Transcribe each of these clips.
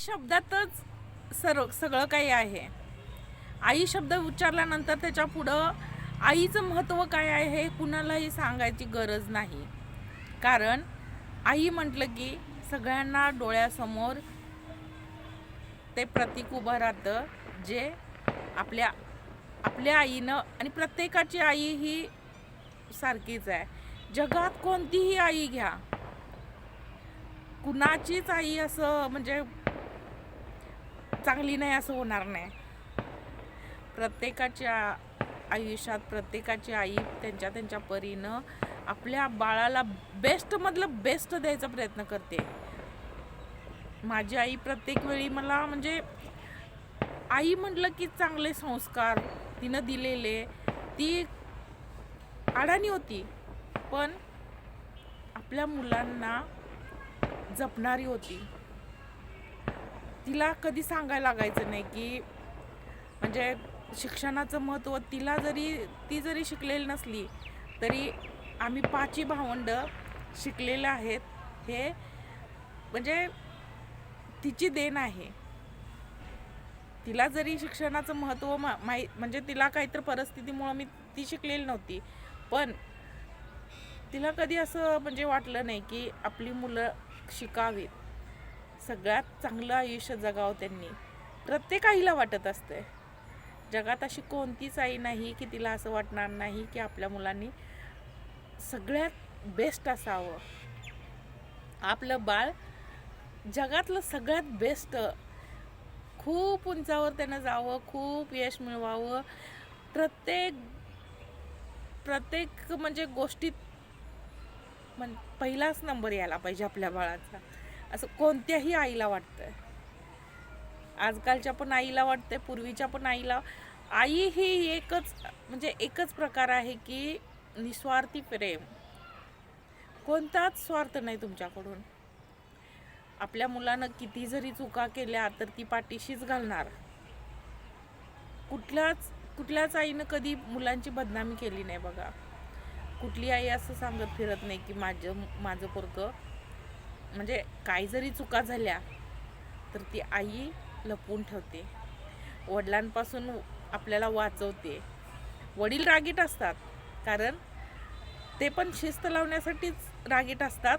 शब्दातच सगळं काही आहे. आई शब्द उच्चारल्यानंतर त्याच्या पुढं आईचं महत्त्व काय आहे हे कुणालाही सांगायची गरज नाही. कारण आई म्हटलं की सगळ्यांना डोळ्यासमोर ते प्रतीक उभं राहतं, जे आपल्या आपल्या आईनं, आणि प्रत्येकाची आई ही सारखीच आहे. जगात कोणतीही आई घ्या, कुणाचीच आई असं म्हणजे चांगली नाही असं होणार नाही. प्रत्येकाच्या आयुष्यात प्रत्येकाची आई त्यांच्या त्यांच्या परीनं आपल्या बाळाला बेस्टमधलं बेस्ट द्यायचा प्रयत्न करते. माझी आई प्रत्येक वेळी मला म्हणजे आई म्हटलं की चांगले संस्कार तिनं दिलेले, ती अडाणी होती पण आपल्या मुलांना जपणारी होती. तिला कधी सांगायला लागायचं नाही की म्हणजे शिक्षणाचं महत्त्व. ती जरी शिकलेली नसली तरी आम्ही 5 भावंड शिकलेले आहेत, हे म्हणजे तिची देण आहे. तिला जरी शिक्षणाचं महत्त्व म्हणजे तिला काहीतरी परिस्थितीमुळं ती शिकलेली नव्हती, पण तिला कधी असं म्हणजे वाटलं नाही की आपली मुलं शिकावीत, सगळ्यात चांगलं आयुष्य जगावं त्यांनी. प्रत्येक आईला वाटत असते. जगात अशी कोणतीच आई नाही की तिला असं वाटणार नाही की आपल्या मुलांनी सगळ्यात बेस्ट असावं. आपलं बाळ जगातलं सगळ्यात बेस्ट, खूप उंचावर त्यानं जावं, खूप यश मिळवावं, प्रत्येक म्हणजे गोष्टीत पहिलाच नंबर यायला पाहिजे आपल्या बाळाचा, असं कोणत्याही आईला वाटतंय. आजकालच्या पण आईला वाटतंय, पूर्वीच्या पण आईला. आई ही एकच प्रकार आहे की निस्वार्थी प्रेम, कोणताच स्वार्थ नाही तुमच्याकडून. आपल्या मुलानं किती जरी चुका केल्या तर ती पाठीशीच घालणार. कुठल्याच आईनं कधी मुलांची बदनामी केली नाही बघा. कुठली आई असं सांगत फिरत नाही की माझं पोरगं म्हणजे काही जरी चुका झाल्या तर ती आई लपवून ठेवते, वडिलांपासून आपल्याला वाचवते. वडील रागीट असतात कारण ते पण शिस्त लावण्यासाठीच रागीट असतात,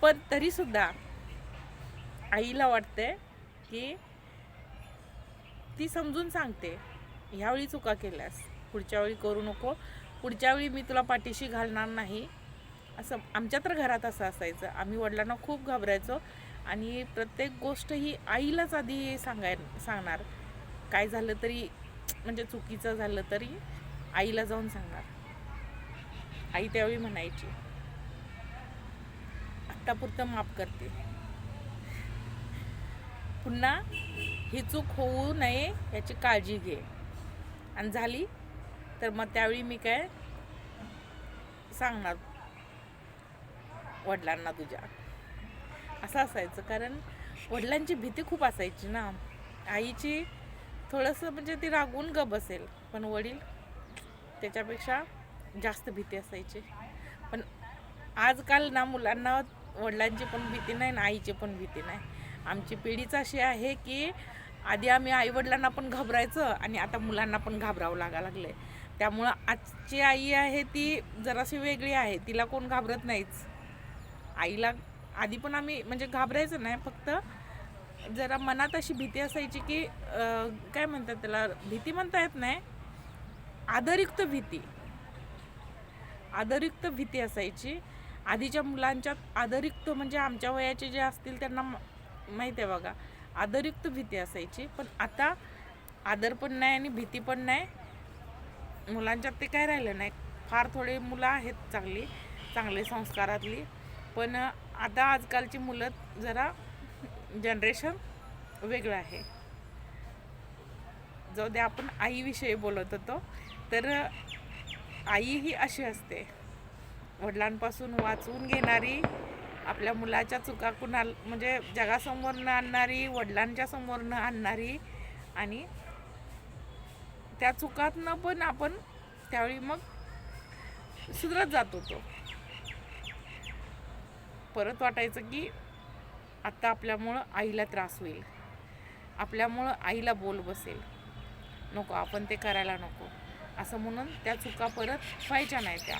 पण तरीसुद्धा आईला वाटते की ती समजून सांगते, ह्यावेळी चुका केल्यास पुढच्या वेळी करू नको, पुढच्या वेळी मी तुला पाठीशी घालणार नाही. असं आमच्या तर घरात असं असायचं. आम्ही वडिलांना खूप घाबरायचो आणि प्रत्येक गोष्ट ही आईलाच आधी सांगणार. काय झालं तरी म्हणजे चुकीचं झालं तरी आईला जाऊन सांगणार. आई त्यावेळी म्हणायची, आत्तापुरतं माफ करते, पुन्हा ही चूक होऊ नये याची काळजी घे, आणि झाली तर मग त्यावेळी मी काय सांगणार वडिलांना तुझ्या. असं असायचं. कारण वडिलांची भीती खूप असायची ना. आईची थोडंसं म्हणजे ती रागवून गप बसेल, पण वडील त्याच्यापेक्षा जास्त भीती असायची. पण आजकाल ना मुलांना वडिलांची पण भीती नाही ना आईची पण भीती नाही. आमची पिढीच अशी आहे की आधी आम्ही आईवडिलांना पण घाबरायचं आणि आता मुलांना पण घाबरावं लागले. त्यामुळं आजची आई आहे ती जराशी वेगळी आहे, तिला कोण घाबरत नाहीच. आईला आधी पण आम्ही म्हणजे घाबरायचं नाही, फक्त जरा मनात अशी भीती असायची की काय म्हणतात त्याला, भीती म्हणता येत नाही, आदरयुक्त भीती असायची. आधीच्या मुलांच्यात आदरयुक्त म्हणजे आमच्या वयाचे जे असतील त्यांना माहीत आहे बघा, आदरयुक्त भीती असायची. पण आता आदर पण नाही आणि भीती पण नाही मुलांच्यात, ते काय राहिलं नाही. फार थोडे मुलं आहेत चांगले संस्कारातली, पण आता आजकालची मुलं जरा जनरेशन वेगळं आहे. जाऊ दे, आपण आईविषयी बोलत होतो. तर आई ही अशी असते, वडिलांपासून वाचवून घेणारी, आपल्या मुलाच्या चुका म्हणजे जगासमोर न आणणारी, वडिलांच्या समोर न आणणारी, आणि त्या चुकातनं पण आपण त्यावेळी मग सुधरत जात होतो. परत वाटायचं की आता आपल्यामुळं आईला त्रास होईल, आपल्यामुळं आईला बोल बसेल, नको आपण ते करायला नको असं म्हणून त्या चुका परत व्हायच्या नाही त्या.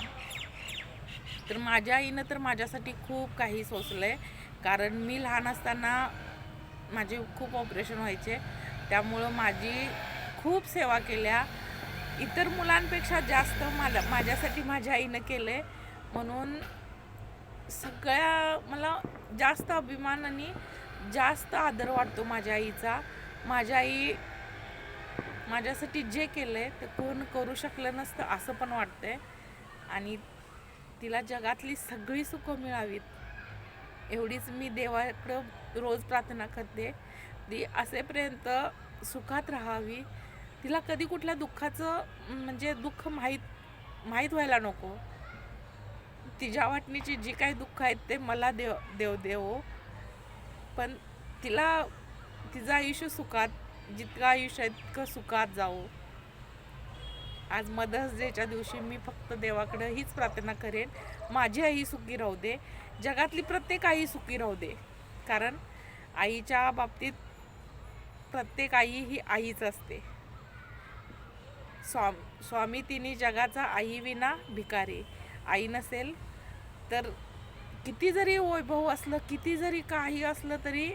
तर माझ्या आईनं तर माझ्यासाठी खूप काही सोसलं आहे. कारण मी लहान असताना माझे खूप ऑपरेशन व्हायचे, त्यामुळं माझी खूप सेवा केल्या. इतर मुलांपेक्षा जास्त माझ्यासाठी माझ्या आईनं केलं आहे. म्हणून मला जास्त अभिमान आणि जास्त आदर वाटतो माझ्या आईचा. माझ्या आई माझ्यासाठी जे केलं आहे ते कोण करू शकलं नसतं असं पण वाटतंय. आणि तिला जगातली सगळी सुखं मिळावीत एवढीच मी देवाकडं रोज प्रार्थना करते. ती असेपर्यंत सुखात राहावी, तिला कधी कुठल्या दुःखाचं म्हणजे दुःख माहीत व्हायला नको. तिच्या वाटणीची जी काही दुःख आहेत ते मला देव, पण तिला तिचं आयुष्य सुखात, जितकं आयुष्य आहे तितकं सुखात जावं. आज मदर्स डेच्या दिवशी मी फक्त देवाकडं हीच प्रार्थना करेन, माझी आई सुखी राहू दे, जगातली प्रत्येक आई सुखी राहू दे. कारण आईच्या बाबतीत प्रत्येक आई ही आईच असते. स्वामी तिन्ही जगाचा आई विना भिकारी. आई नसेल तर किती जरी वैभव असलं, किती जरी काही असलं तरी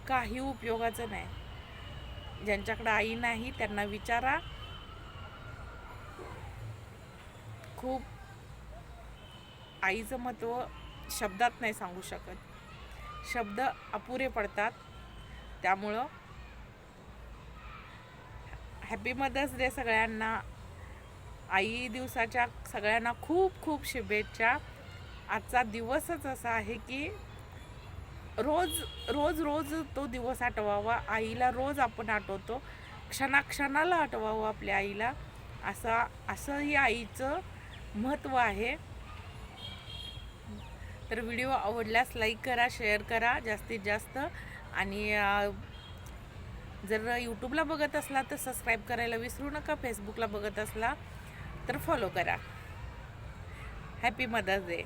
काही उपयोगाचं नाही. ज्यांच्याकडे आई नाही त्यांना विचारा. खूप आईचं महत्त्व शब्दात नाही सांगू शकत, शब्द अपुरे पडतात. त्यामुळं हॅपी मदर्स डे सगळ्यांना. आई दिवसाच्या सगळ्यांना खूप खूप शुभेच्छा. आजचा दिवसच असा आहे की रोज रोज रोज तो दिवस आठवावा. आईला रोज आपण आठवतो, क्षणाक्षणाला आठवावं आपल्या आईला. असं ही आईचं महत्त्व आहे. तर व्हिडिओ आवडल्यास लाईक करा, शेअर करा जास्तीत जास्त. आणि जर यूट्यूबला बघत असला तर सबस्क्राईब करायला विसरू नका. फेसबुकला बघत असला तर फॉलो करा. Happy Mother's day.